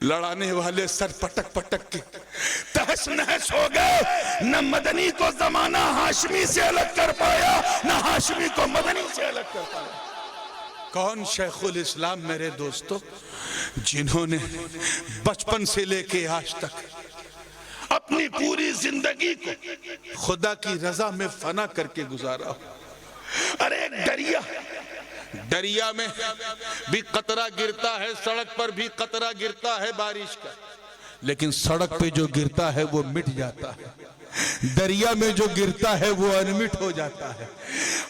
لڑانے والے سر پٹک پٹک کے تہس نہس ہو گئے. نہ مدنی کو زمانہ ہاشمی سے الگ کر پایا، نہ ہاشمی کو مدنی سے الگ کر پایا. کون شیخ الاسلام میرے دوستو؟ جنہوں نے بچپن سے لے کے آج تک اپنی پوری زندگی کو خدا کی رضا میں فنا کر کے گزارا. ارے ایک دریا میں بھی قطرہ گرتا ہے، سڑک پر بھی قطرہ گرتا ہے بارش کا، لیکن سڑک پہ جو گرتا ہے وہ مٹ جاتا ہے، دریا میں جو گرتا ہے وہ انمٹ ہو جاتا ہے.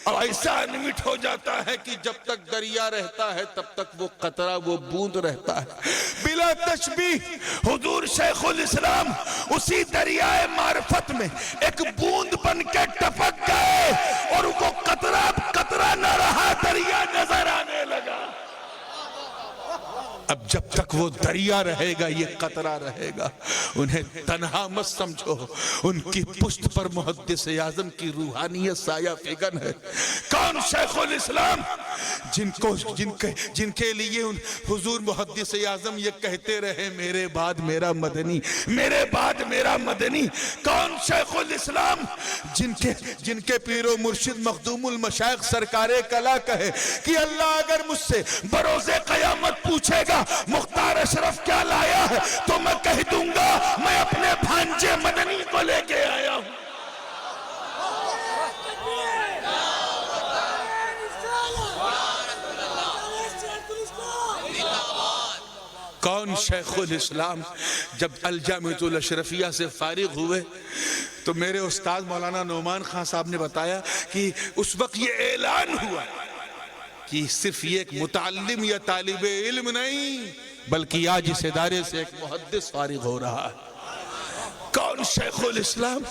اور ایسا انمٹ ہو جاتا ہے کہ جب تک دریا رہتا ہے تب تک وہ قطرہ، وہ بوند رہتا ہے. بلا تشبیہ حضور شیخ الاسلام اسی دریائے معرفت میں ایک بوند بن کے ٹپک گئے، اور وہ قطرہ قطرہ نہ رہا، دریا نظر آنے لگا. اب جب تک وہ دریا رہے گا یہ قطرہ رہے گا. انہیں تنہا مت سمجھو، ان کی پشت پر محدث اعظم کی روحانیت سایہ فگن ہے. کون شیخ الاسلام جن کے لیے حضور محدث اعظم یہ کہتے رہے میرے بعد میرا مدنی، میرے بعد میرا مدنی. کون شیخ الاسلام جن کے پیر و مرشد مخدوم المشائخ سرکار کلا کہے کہ اللہ اگر مجھ سے بروز قیامت پوچھے گا مختار اشرف کیا لایا ہے تو میں کہہ دوں گا میں اپنے بھانجے مدنی کو لے کے آیا ہوں. کون شیخ الاسلام جب الجامعۃ الاشرفیہ سے فارغ ہوئے تو میرے استاد مولانا نعمان خان صاحب نے بتایا کہ اس وقت یہ اعلان ہوا کہ صرف یہ ایک متعلم یا طالب علم نہیں بلکہ آج اس ادارے سے ایک محدث فارغ ہو رہا ہے. کون شیخ الاسلام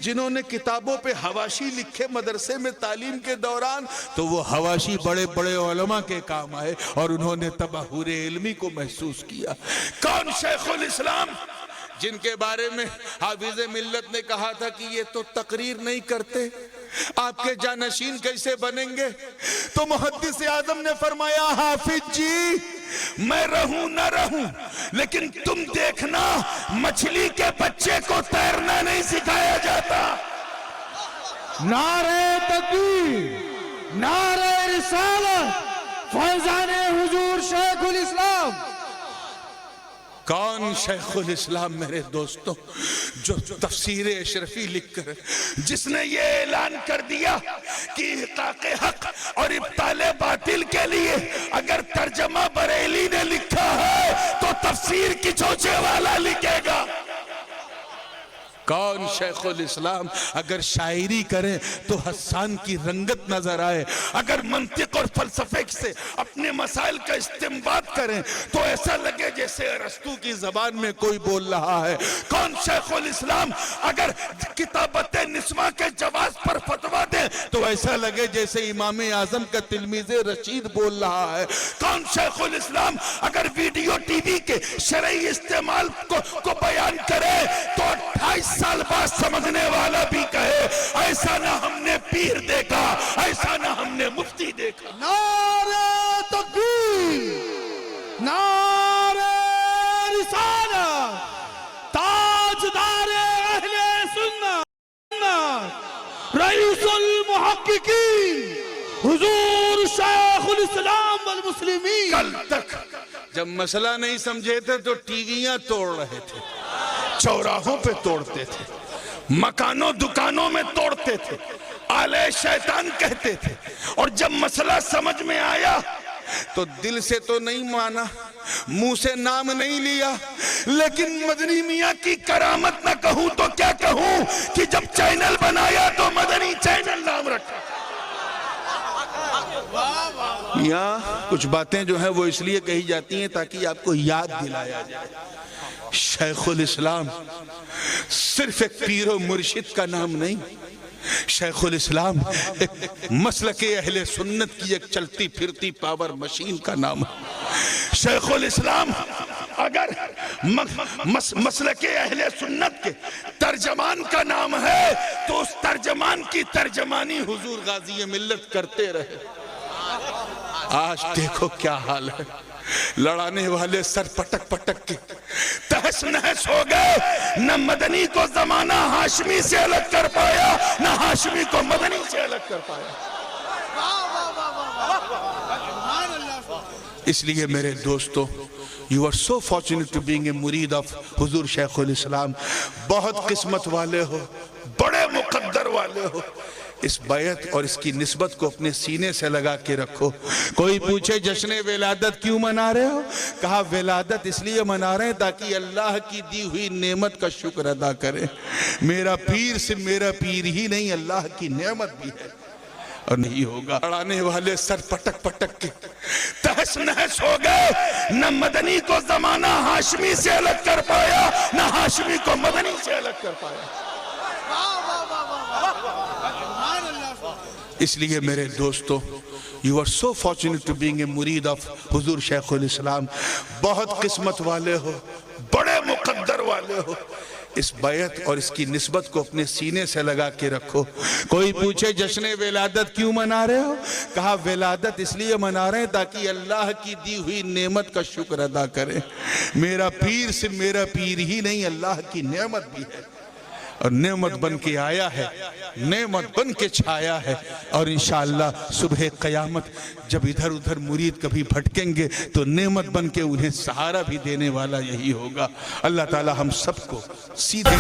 جنہوں نے کتابوں پہ حواشی لکھے مدرسے میں تعلیم کے دوران تو وہ حواشی بڑے بڑے علماء کے کام آئے اور انہوں نے تبحر علمی کو محسوس کیا. کون شیخ الاسلام جن کے بارے میں حافظ ملت نے کہا تھا کہ یہ تو تقریر نہیں کرتے، آپ کے جانشین کیسے بنیں گے؟ تو محدث اعظم نے فرمایا حافظ جی میں رہوں نہ رہوں لیکن تم دیکھنا مچھلی کے بچے کو تیرنا نہیں سکھایا جاتا. نعرہ تکبیر، نعرہ رسالت، فیضان حضور شیخ الاسلام. کون شیخ الاسلام میرے دوستوں جو تفسیر اشرفی لکھ کر جس نے یہ اعلان کر دیا کہ احقاق حق اور ابطال باطل کے لیے اگر ترجمہ بریلی نے لکھا ہے تو تفسیر کی چوچے والا لکھے گا. کون شیخ الاسلام اگر شاعری کریں تو حسان کی رنگت نظر آئے، اگر منطق اور فلسفے سے اپنے مسائل کا استنباط کریں تو ایسا لگے جیسے ارسطو کی زبان میں کوئی بول رہا ہے. کون شیخ الاسلام اگر کتابت نسواں کے جواز پر فتویٰ دیں تو ایسا لگے جیسے امام اعظم کا تلمیذ رشید بول رہا ہے. کون شیخ الاسلام اگر ویڈیو ٹی وی کے شرعی استعمال کو بیان کرے تو 28 سال بعد سمجھنے والا بھی کہے ایسا نہ ہم نے پیر دیکھا، ایسا نہ ہم نے مفتی دیکھا. نعرہ تکبیر، نعرہ رسالت، تاجدار اہل سنت، رئیس المحققین حضور شیخ الاسلام والمسلمین. کل تک جب مسئلہ نہیں سمجھے تھے تو ٹی ویاں توڑ رہے تھے، چوراہوں پہ توڑتے تھے، مکانوں دکانوں میں توڑتے تھے، آلے شیطان کہتے تھے، اور جب مسئلہ سمجھ میں آیا تو دل سے تو نہیں مانا، منہ سے نام نہیں لیا، لیکن مدنی میاں کی کرامت نہ کہوں تو کیا کہوں کہ جب چینل بنایا تو مدنی چینل نام رکھا. یہاں کچھ باتیں جو ہیں وہ اس لیے کہی جاتی ہیں تاکہ آپ کو یاد دلایا جائے. شیخ الاسلام صرف ایک پیر و مرشد کا نام نہیں، شیخ الاسلام ایک مسلک اہل سنت کی ایک چلتی پھرتی پاور مشین کا نام ہے. شیخ الاسلام اگر مسلک اہل سنت کے ترجمان کا نام ہے تو اس ترجمان کی ترجمانی حضور غازی ملت کرتے رہے. آج دیکھو کیا حال ہے. لڑانے والے سر پٹک پٹک کے تہس نہس ہو گئے. نہ مدنی کو زمانہ ہاشمی سے الگ کر پایا, نہ ہاشمی کو مدنی سے الگ کر پایا. اس لیے میرے دوستو, you are so fortunate to being a مرید of حضور شیخ الاسلام. بہت قسمت والے ہو, بڑے مقدر والے ہو. اس بیعت اور اس کی نسبت کو اپنے سینے سے لگا کے رکھو. کوئی پوچھے جشن ولادت کیوں منا رہے ہو؟ کہا ولادت اس لیے منا رہے ہیں تاکہ اللہ کی دی ہوئی نعمت کا شکر ادا کریں. میرا پیر صرف میرا پیر ہی نہیں, اللہ کی نعمت بھی ہے اور نہیں ہوگا. لڑانے والے سر پٹک پٹک کے تہس نہس ہو گئے. نہ مدنی کو زمانہ ہاشمی سے الگ کر پایا, نہ ہاشمی کو مدنی سے الگ کر پایا. اس لیے میرے دوستو, you are so fortunate to being a مرید of حضور شیخ الاسلام. بہت قسمت والے ہو, بڑے مقدر والے ہو. اس بیعت اور اس کی نسبت کو اپنے سینے سے لگا کے رکھو. کوئی پوچھے جشن ولادت کیوں منا رہے ہو؟ کہا ولادت اس لیے منا رہے ہیں تاکہ اللہ کی دی ہوئی نعمت کا شکر ادا کریں. میرا پیر صرف میرا پیر ہی نہیں, اللہ کی نعمت بھی ہے اور نعمت بن کے آیا ہے, نعمت بن کے چھایا ہے. اور انشاءاللہ صبح قیامت جب ادھر ادھر مرید کبھی بھٹکیں گے تو نعمت بن کے انہیں سہارا بھی دینے والا یہی ہوگا. اللہ تعالی ہم سب کو سیدھے